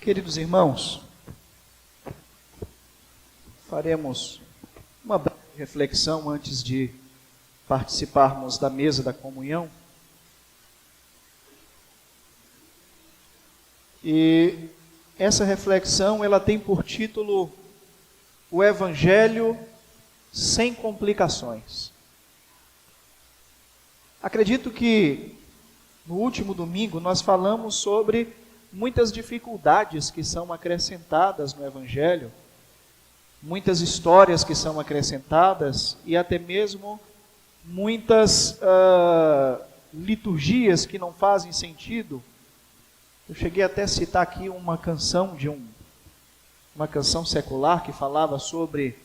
Queridos irmãos, faremos uma breve reflexão antes de participarmos da mesa da comunhão. E essa reflexão, ela tem por título o Evangelho sem complicações. Acredito que no último domingo nós falamos sobre muitas dificuldades que são acrescentadas no Evangelho, muitas histórias que são acrescentadas e até mesmo muitas liturgias que não fazem sentido. Eu cheguei até a citar aqui uma canção uma canção secular que falava sobre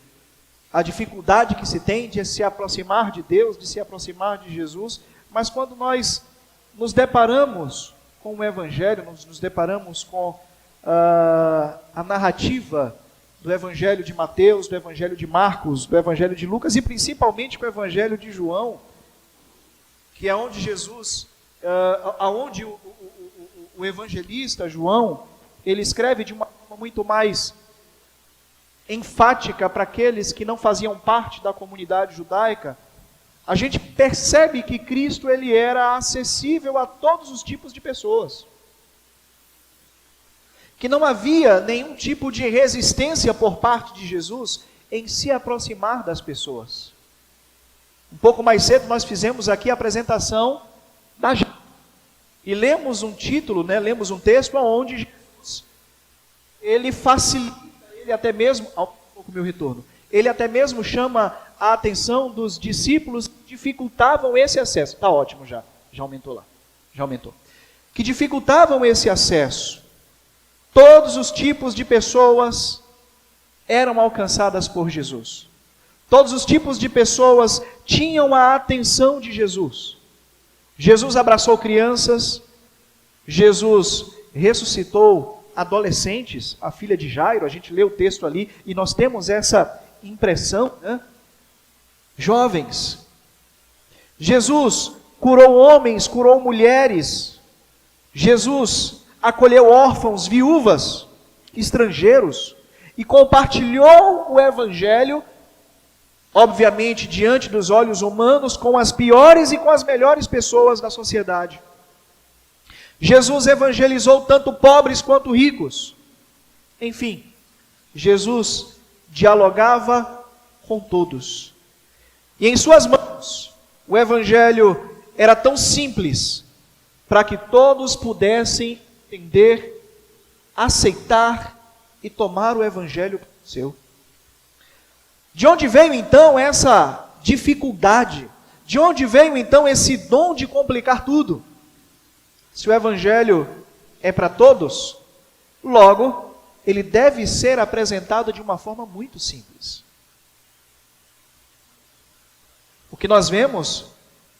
a dificuldade que se tem de se aproximar de Deus, de se aproximar de Jesus, mas quando nós nos deparamos com o Evangelho, nos deparamos com a narrativa do Evangelho de Mateus, do Evangelho de Marcos, do Evangelho de Lucas e principalmente com o Evangelho de João, que é onde Jesus, aonde o evangelista João, ele escreve de uma forma muito mais enfática para aqueles que não faziam parte da comunidade judaica. A gente percebe que Cristo ele era acessível a todos os tipos de pessoas. Que não havia nenhum tipo de resistência por parte de Jesus em se aproximar das pessoas. Um pouco mais cedo nós fizemos aqui a apresentação da gente. E lemos um título, lemos um texto onde Jesus, ele facilita, ele até mesmo, um pouco meu retorno, ele até mesmo chama a atenção dos discípulos que dificultavam esse acesso. Está ótimo já aumentou lá, já aumentou. Que dificultavam esse acesso. Todos os tipos de pessoas eram alcançadas por Jesus. Todos os tipos de pessoas tinham a atenção de Jesus. Jesus abraçou crianças, Jesus ressuscitou adolescentes, a filha de Jairo, a gente lê o texto ali e nós temos essa impressão, Jovens, Jesus curou homens, curou mulheres, Jesus acolheu órfãos, viúvas, estrangeiros e compartilhou o Evangelho, obviamente diante dos olhos humanos, com as piores e com as melhores pessoas da sociedade. Jesus evangelizou tanto pobres quanto ricos. Enfim, Jesus dialogava com todos. E em suas mãos, o Evangelho era tão simples para que todos pudessem entender, aceitar e tomar o Evangelho como seu. De onde veio então essa dificuldade? De onde veio então esse dom de complicar tudo? Se o Evangelho é para todos, logo, ele deve ser apresentado de uma forma muito simples. O que nós vemos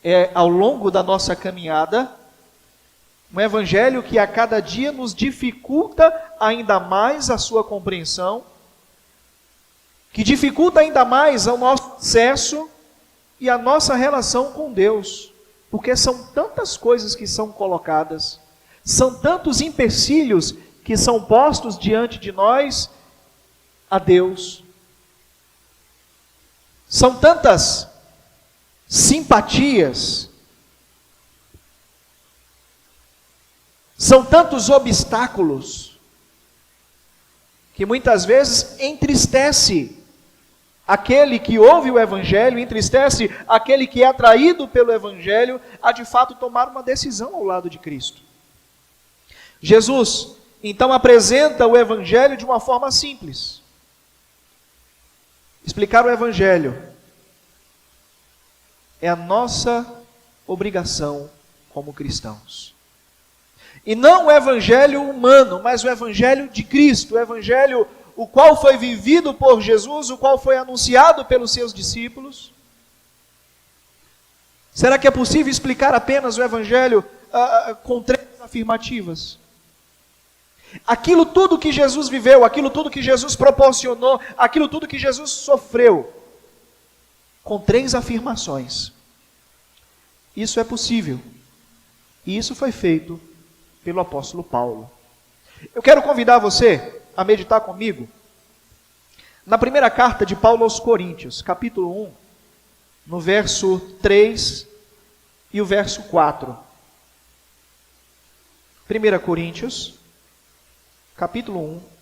é, ao longo da nossa caminhada, um Evangelho que a cada dia nos dificulta ainda mais a sua compreensão, que dificulta ainda mais o nosso acesso e a nossa relação com Deus, porque são tantas coisas que são colocadas, são tantos empecilhos que são postos diante de nós a Deus, são tantas simpatias, são tantos obstáculos, que muitas vezes entristece aquele que ouve o Evangelho, entristece aquele que é atraído pelo Evangelho a de fato tomar uma decisão ao lado de Cristo. Jesus, então, apresenta o Evangelho de uma forma simples. Explicar o Evangelho é a nossa obrigação como cristãos. E não o Evangelho humano, mas o Evangelho de Cristo, o Evangelho o qual foi vivido por Jesus, o qual foi anunciado pelos seus discípulos. Será que é possível explicar apenas o Evangelho com três afirmativas? Aquilo tudo que Jesus viveu, aquilo tudo que Jesus proporcionou, aquilo tudo que Jesus sofreu, com três afirmações. Isso é possível. E isso foi feito pelo apóstolo Paulo. Eu quero convidar você a meditar comigo na primeira carta de Paulo aos Coríntios, capítulo 1, no verso 3 e o verso 4. 1 Coríntios, capítulo 1.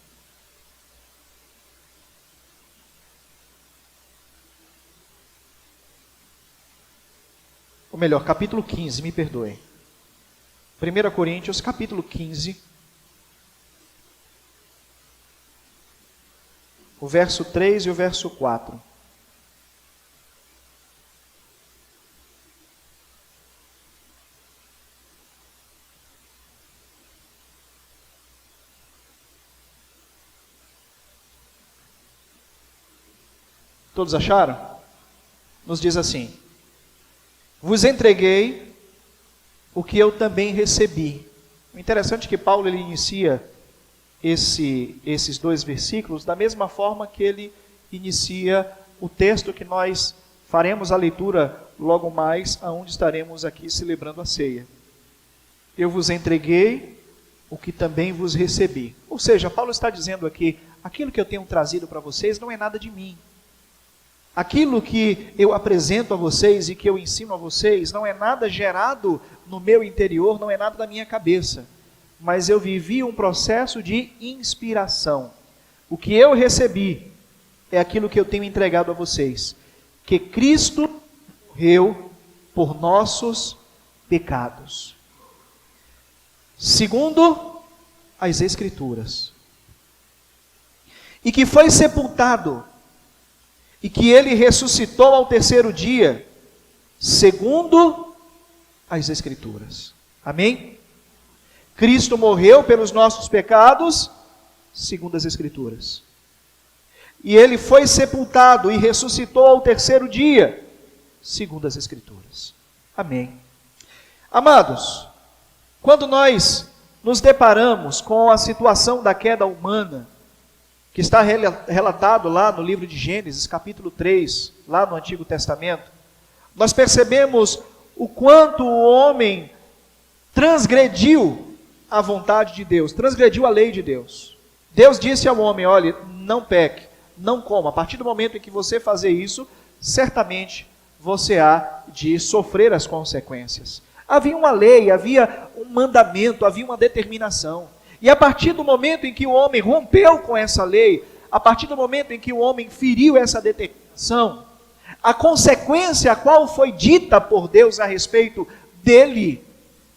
Ou melhor, capítulo 15, me perdoe. 1 Coríntios, capítulo 15, o verso 3 e o verso 4. Todos acharam? Nos diz assim: vos entreguei o que eu também recebi. O interessante é que Paulo ele inicia esses dois versículos da mesma forma que ele inicia o texto que nós faremos a leitura logo mais, aonde estaremos aqui celebrando a ceia. Eu vos entreguei o que também vos recebi. Ou seja, Paulo está dizendo aqui, aquilo que eu tenho trazido para vocês não é nada de mim. Aquilo que eu apresento a vocês e que eu ensino a vocês não é nada gerado no meu interior, não é nada da minha cabeça. Mas eu vivi um processo de inspiração. O que eu recebi é aquilo que eu tenho entregado a vocês. Que Cristo morreu por nossos pecados, segundo as Escrituras. E que foi sepultado, e que ele ressuscitou ao terceiro dia, segundo as Escrituras. Amém? Cristo morreu pelos nossos pecados, segundo as Escrituras. E ele foi sepultado e ressuscitou ao terceiro dia, segundo as Escrituras. Amém. Amados, quando nós nos deparamos com a situação da queda humana, que está relatado lá no livro de Gênesis, capítulo 3, lá no Antigo Testamento, nós percebemos o quanto o homem transgrediu a vontade de Deus, transgrediu a lei de Deus. Deus disse ao homem, olha, não peque, não coma. A partir do momento em que você fazer isso, certamente você há de sofrer as consequências. Havia uma lei, havia um mandamento, havia uma determinação. E a partir do momento em que o homem rompeu com essa lei, a partir do momento em que o homem feriu essa determinação, a consequência a qual foi dita por Deus a respeito dele,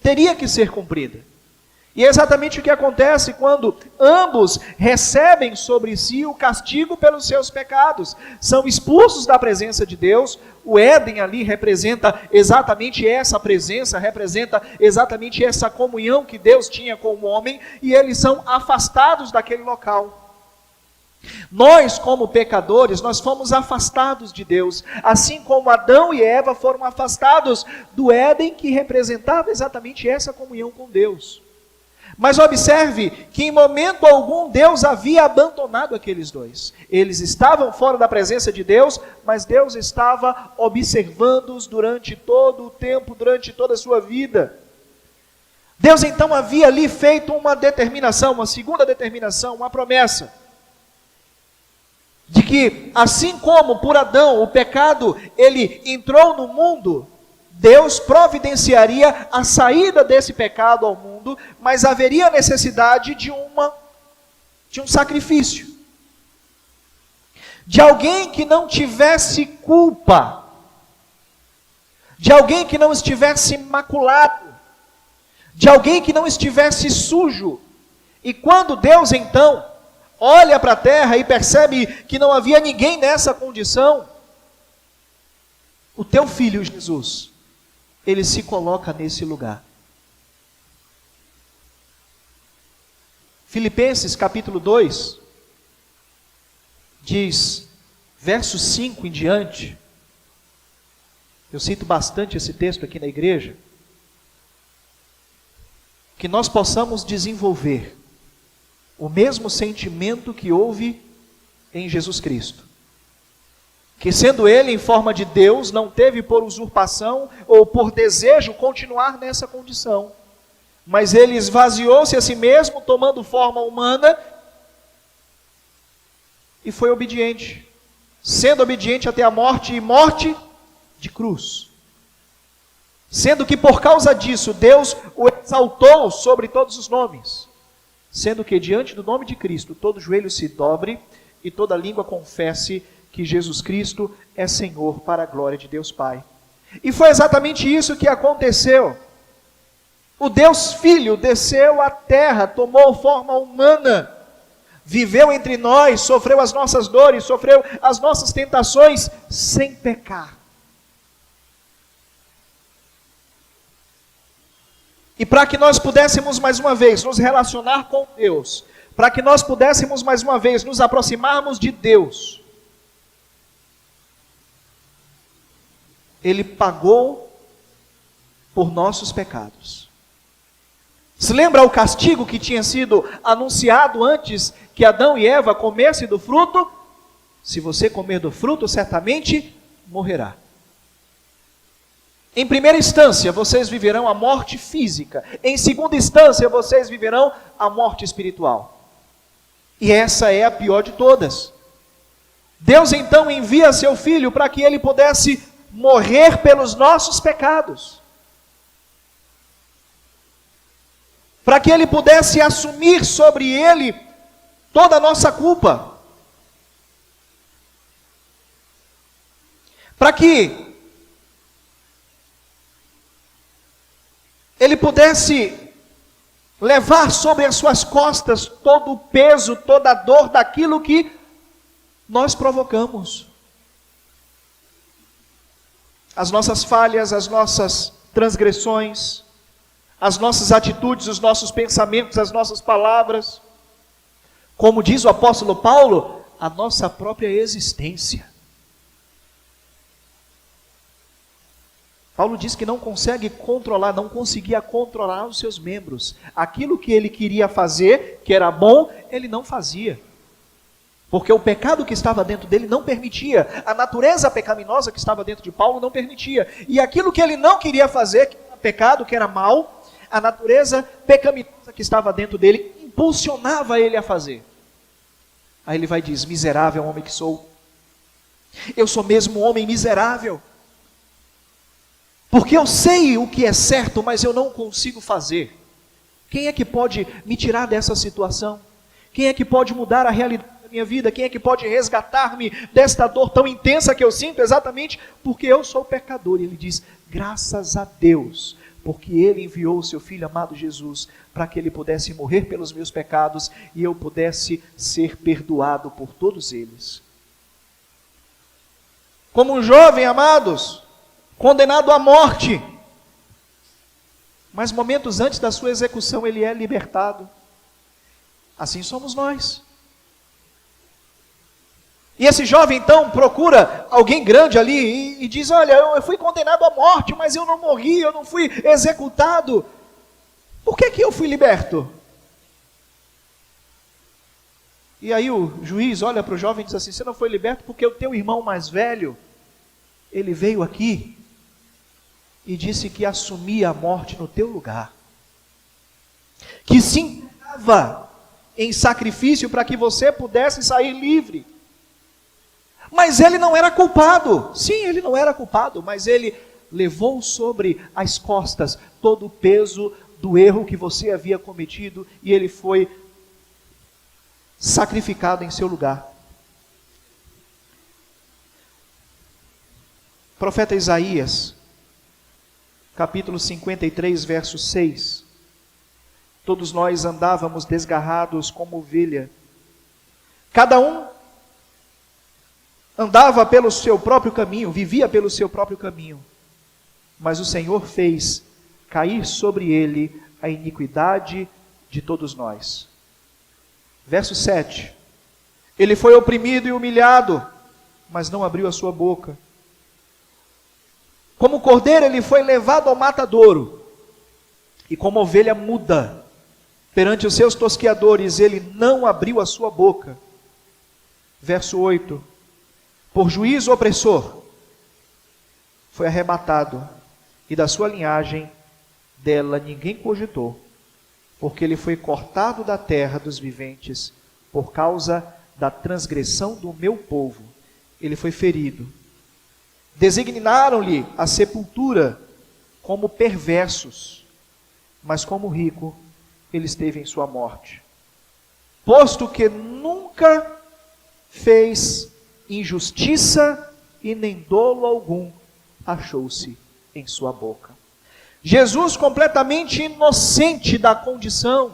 teria que ser cumprida. E é exatamente o que acontece quando ambos recebem sobre si o castigo pelos seus pecados. São expulsos da presença de Deus. O Éden ali representa exatamente essa presença, representa exatamente essa comunhão que Deus tinha com o homem, e eles são afastados daquele local. Nós, como pecadores, nós fomos afastados de Deus, assim como Adão e Eva foram afastados do Éden, que representava exatamente essa comunhão com Deus. Mas observe que em momento algum Deus havia abandonado aqueles dois. Eles estavam fora da presença de Deus, mas Deus estava observando-os durante todo o tempo, durante toda a sua vida. Deus então havia ali feito uma determinação, uma segunda determinação, uma promessa, de que assim como por Adão o pecado ele entrou no mundo, Deus providenciaria a saída desse pecado ao mundo, mas haveria necessidade de um sacrifício. De alguém que não tivesse culpa, de alguém que não estivesse maculado, de alguém que não estivesse sujo. E quando Deus então olha para a terra e percebe que não havia ninguém nessa condição, o teu filho Jesus, ele se coloca nesse lugar. Filipenses capítulo 2, diz, verso 5 em diante, eu cito bastante esse texto aqui na igreja, que nós possamos desenvolver o mesmo sentimento que houve em Jesus Cristo. Que sendo ele em forma de Deus, não teve por usurpação ou por desejo continuar nessa condição, mas ele esvaziou-se a si mesmo, tomando forma humana, e foi obediente, sendo obediente até a morte, e morte de cruz. Sendo que por causa disso, Deus o exaltou sobre todos os nomes. Sendo que diante do nome de Cristo, todo joelho se dobre e toda língua confesse que Jesus Cristo é Senhor, para a glória de Deus Pai. E foi exatamente isso que aconteceu. O Deus Filho desceu à terra, tomou forma humana, viveu entre nós, sofreu as nossas dores, sofreu as nossas tentações, sem pecar. E para que nós pudéssemos mais uma vez nos relacionar com Deus, para que nós pudéssemos mais uma vez nos aproximarmos de Deus, Ele pagou por nossos pecados. Se lembra o castigo que tinha sido anunciado antes que Adão e Eva comessem do fruto? Se você comer do fruto, certamente morrerá. Em primeira instância, vocês viverão a morte física. Em segunda instância, vocês viverão a morte espiritual. E essa é a pior de todas. Deus então envia seu Filho para que ele pudesse morrer pelos nossos pecados. Para que ele pudesse assumir sobre ele toda a nossa culpa. Para que ele pudesse levar sobre as suas costas todo o peso, toda a dor daquilo que nós provocamos. As nossas falhas, as nossas transgressões, as nossas atitudes, os nossos pensamentos, as nossas palavras. Como diz o apóstolo Paulo, a nossa própria existência. Paulo diz que não consegue controlar, não conseguia controlar os seus membros. Aquilo que ele queria fazer, que era bom, ele não fazia. Porque o pecado que estava dentro dele não permitia. A natureza pecaminosa que estava dentro de Paulo não permitia. E aquilo que ele não queria fazer, que era pecado, que era mal, a natureza pecaminosa que estava dentro dele impulsionava ele a fazer. Aí ele vai e diz: miserável homem que sou. Eu sou mesmo um homem miserável. Porque eu sei o que é certo, mas eu não consigo fazer. Quem é que pode me tirar dessa situação? Quem é que pode mudar a realidade da minha vida? Quem é que pode resgatar-me desta dor tão intensa que eu sinto? Exatamente porque eu sou pecador. E ele diz: graças a Deus, porque Ele enviou o seu Filho amado Jesus, para que Ele pudesse morrer pelos meus pecados, e eu pudesse ser perdoado por todos eles. Como um jovem, amados, condenado à morte, mas momentos antes da sua execução ele é libertado. Assim somos nós. E esse jovem então procura alguém grande ali e diz: olha, eu fui condenado à morte, mas eu não morri, eu não fui executado. Por que eu fui liberto? E aí o juiz olha para o jovem e diz assim: você não foi liberto porque o teu irmão mais velho, ele veio aqui e disse que assumia a morte no teu lugar, que se entregava em sacrifício para que você pudesse sair livre. Mas ele não era culpado. Sim, ele não era culpado, mas ele levou sobre as costas todo o peso do erro que você havia cometido, e ele foi sacrificado em seu lugar. O profeta Isaías, capítulo 53, verso 6. Todos nós andávamos desgarrados como ovelha. Cada um andava pelo seu próprio caminho, vivia pelo seu próprio caminho. Mas o Senhor fez cair sobre ele a iniquidade de todos nós. Verso 7. Ele foi oprimido e humilhado, mas não abriu a sua boca. Como cordeiro ele foi levado ao matadouro, e como ovelha muda, perante os seus tosqueadores, ele não abriu a sua boca. Verso 8. Por juízo opressor, foi arrebatado, e da sua linhagem, dela ninguém cogitou. porque ele foi cortado da terra dos viventes por causa da transgressão do meu povo. Ele foi ferido. Designaram-lhe a sepultura como perversos, mas como rico ele esteve em sua morte. Posto que nunca fez injustiça e nem dolo algum achou-se em sua boca. Jesus, completamente inocente da condição,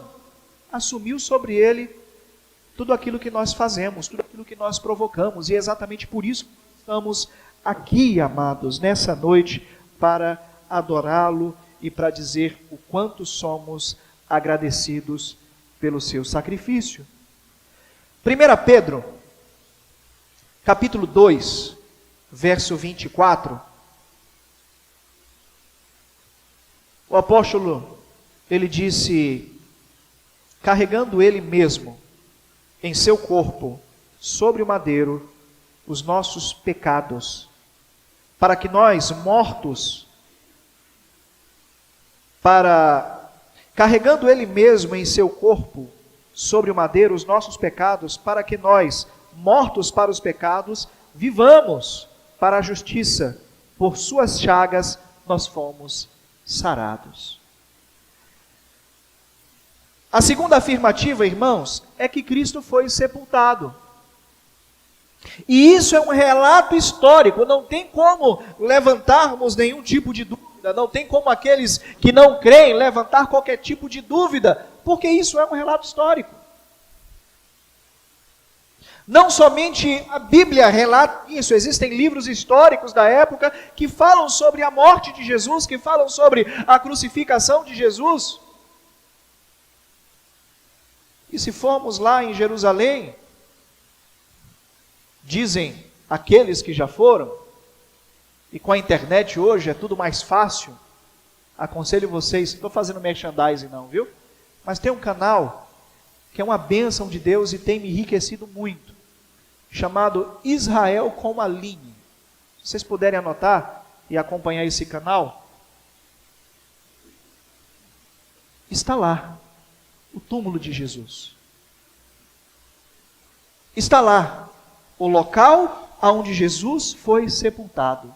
assumiu sobre ele tudo aquilo que nós fazemos, tudo aquilo que nós provocamos, e é exatamente por isso que estamos aqui, amados, nessa noite, para adorá-lo e para dizer o quanto somos agradecidos pelo seu sacrifício. 1 Pedro, capítulo 2, verso 24. O apóstolo, ele disse, carregando ele mesmo em seu corpo, sobre o madeiro, os nossos pecados, para que nós, mortos, carregando ele mesmo em seu corpo, sobre o madeiro, os nossos pecados, para que nós, mortos para os pecados, vivamos para a justiça. Por suas chagas nós fomos sarados. A segunda afirmativa, irmãos, é que Cristo foi sepultado. E isso é um relato histórico, não tem como levantarmos nenhum tipo de dúvida, não tem como aqueles que não creem levantar qualquer tipo de dúvida, porque isso é um relato histórico. Não somente a Bíblia relata isso, existem livros históricos da época que falam sobre a morte de Jesus, que falam sobre a crucificação de Jesus. E se formos lá em Jerusalém, dizem aqueles que já foram, e com a internet hoje é tudo mais fácil, aconselho vocês, não estou fazendo merchandising não, viu? Mas tem um canal que é uma bênção de Deus e tem me enriquecido muito, chamado Israel com Aline. Se vocês puderem anotar e acompanhar esse canal, está lá o túmulo de Jesus. Está lá o local onde Jesus foi sepultado.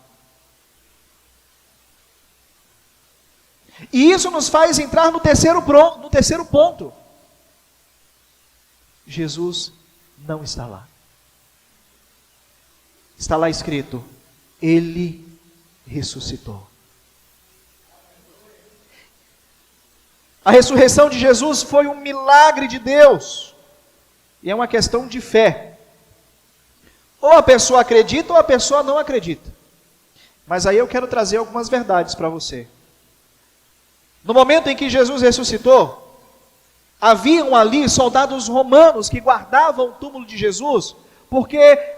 E isso nos faz entrar no terceiro ponto. Jesus não está lá. Está lá escrito, Ele ressuscitou. A ressurreição de Jesus foi um milagre de Deus. E é uma questão de fé. Ou a pessoa acredita ou a pessoa não acredita. Mas aí eu quero trazer algumas verdades para você. No momento em que Jesus ressuscitou, haviam ali soldados romanos que guardavam o túmulo de Jesus, porque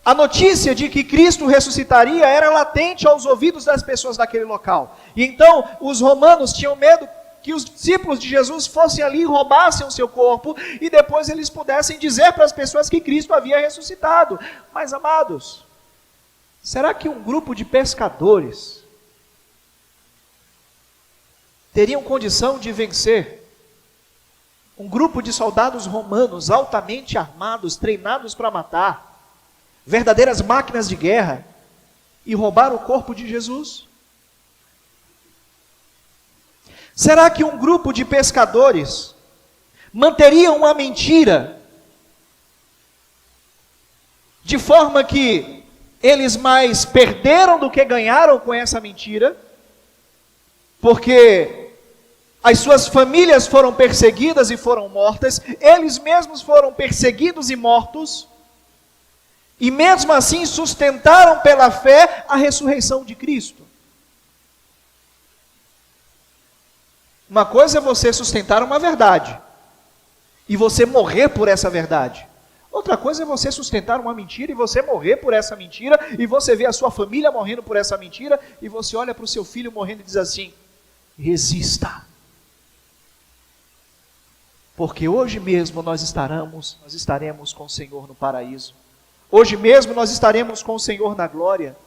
a notícia de que Cristo ressuscitaria era latente aos ouvidos das pessoas daquele local. E então os romanos tinham medo que os discípulos de Jesus fossem ali e roubassem o seu corpo, e depois eles pudessem dizer para as pessoas que Cristo havia ressuscitado. Mas, amados, será que um grupo de pescadores teriam condição de vencer um grupo de soldados romanos altamente armados, treinados para matar, verdadeiras máquinas de guerra, e roubar o corpo de Jesus? Será que um grupo de pescadores manteria uma mentira, de forma que eles mais perderam do que ganharam com essa mentira, porque as suas famílias foram perseguidas e foram mortas, eles mesmos foram perseguidos e mortos, e mesmo assim sustentaram pela fé a ressurreição de Cristo? Uma coisa é você sustentar uma verdade, e você morrer por essa verdade. Outra coisa é você sustentar uma mentira, e você morrer por essa mentira, e você vê a sua família morrendo por essa mentira, e você olha para o seu filho morrendo e diz assim, resista. Porque hoje mesmo nós estaremos com o Senhor no paraíso. Hoje mesmo nós estaremos com o Senhor na glória.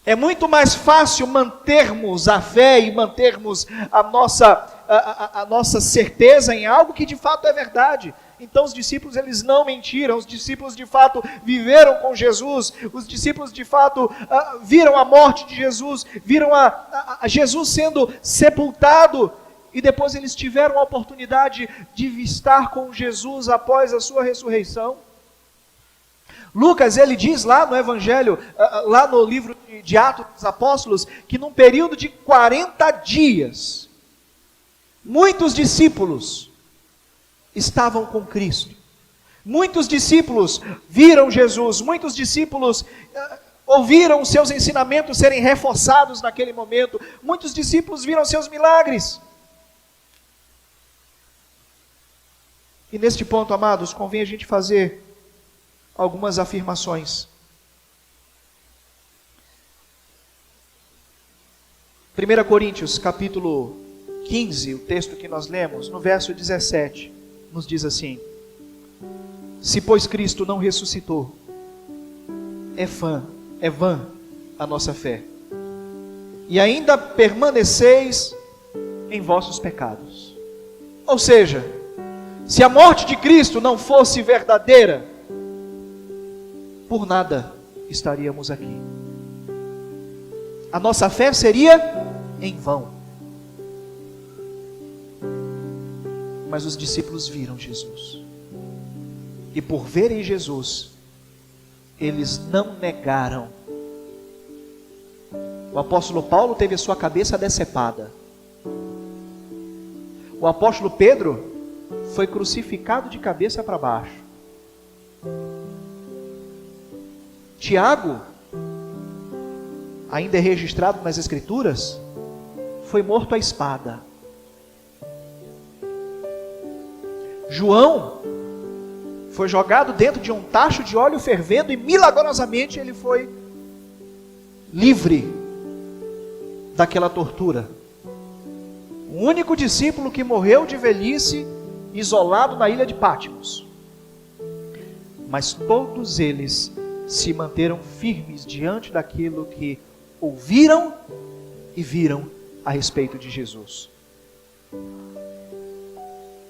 É muito mais fácil mantermos a fé e mantermos a nossa a nossa certeza em algo que de fato é verdade. Então os discípulos, eles não mentiram, os discípulos de fato viveram com Jesus, os discípulos de fato viram a morte de Jesus, viram a Jesus sendo sepultado, e depois eles tiveram a oportunidade de estar com Jesus após a sua ressurreição. Lucas, ele diz lá no Evangelho, lá no livro de Atos dos Apóstolos, que num período de 40 dias, muitos discípulos estavam com Cristo. Muitos discípulos viram Jesus, muitos discípulos ouviram seus ensinamentos serem reforçados naquele momento, muitos discípulos viram seus milagres. E neste ponto, amados, convém a gente fazer algumas afirmações. 1 Coríntios, capítulo 15, o texto que nós lemos, no verso 17, nos diz assim: se pois Cristo não ressuscitou, é vã a nossa fé, e ainda permaneceis em vossos pecados. Ou seja, se a morte de Cristo não fosse verdadeira, por nada estaríamos aqui. A nossa fé seria em vão. Mas os discípulos viram Jesus. E por verem Jesus, eles não negaram. O apóstolo Paulo teve a sua cabeça decepada. O apóstolo Pedro foi crucificado de cabeça para baixo. Tiago, ainda é registrado nas Escrituras, foi morto à espada. João foi jogado dentro de um tacho de óleo fervendo e milagrosamente ele foi livre daquela tortura. O único discípulo que morreu de velhice, isolado na ilha de Patmos. Mas todos eles se manteram firmes diante daquilo que ouviram e viram a respeito de Jesus.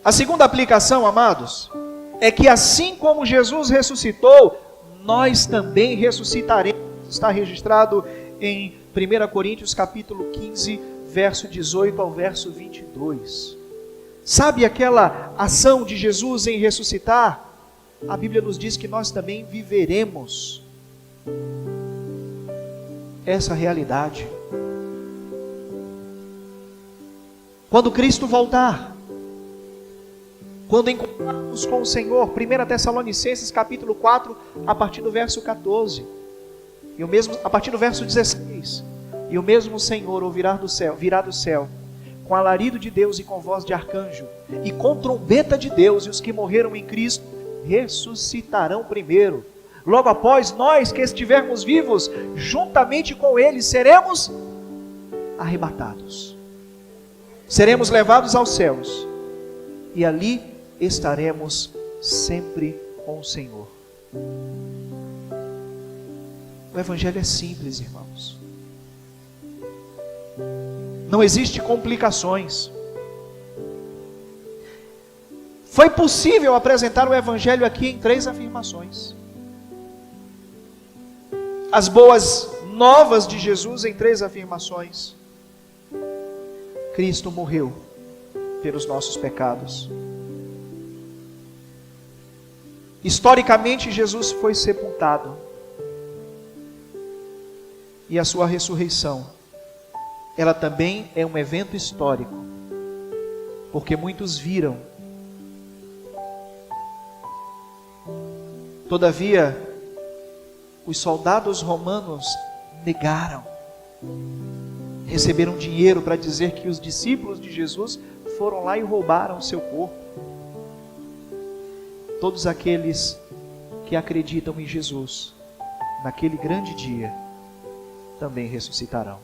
A segunda aplicação, amados, é que assim como Jesus ressuscitou, nós também ressuscitaremos. Está registrado em 1 Coríntios capítulo 15, verso 18 ao verso 22. Sabe aquela ação de Jesus em ressuscitar? A Bíblia nos diz que nós também viveremos essa realidade. Quando Cristo voltar, quando encontrarmos com o Senhor, 1 Tessalonicenses capítulo 4, a partir do verso 14, e o mesmo, a partir do verso 16, e o mesmo Senhor virá do céu, com alarido de Deus e com voz de arcanjo, e com trombeta de Deus, e os que morreram em Cristo ressuscitarão primeiro. Logo após, nós que estivermos vivos, juntamente com eles, seremos arrebatados. Seremos levados aos céus, e ali estaremos sempre com o Senhor. O Evangelho é simples, irmãos. Não existe complicações. Foi possível apresentar o Evangelho aqui em 3 afirmações. As boas novas de Jesus em 3 afirmações. Cristo morreu pelos nossos pecados. Historicamente, Jesus foi sepultado. E a sua ressurreição, ela também é um evento histórico, porque muitos viram. Todavia, os soldados romanos negaram, receberam dinheiro para dizer que os discípulos de Jesus foram lá e roubaram o seu corpo. Todos aqueles que acreditam em Jesus, naquele grande dia, também ressuscitarão.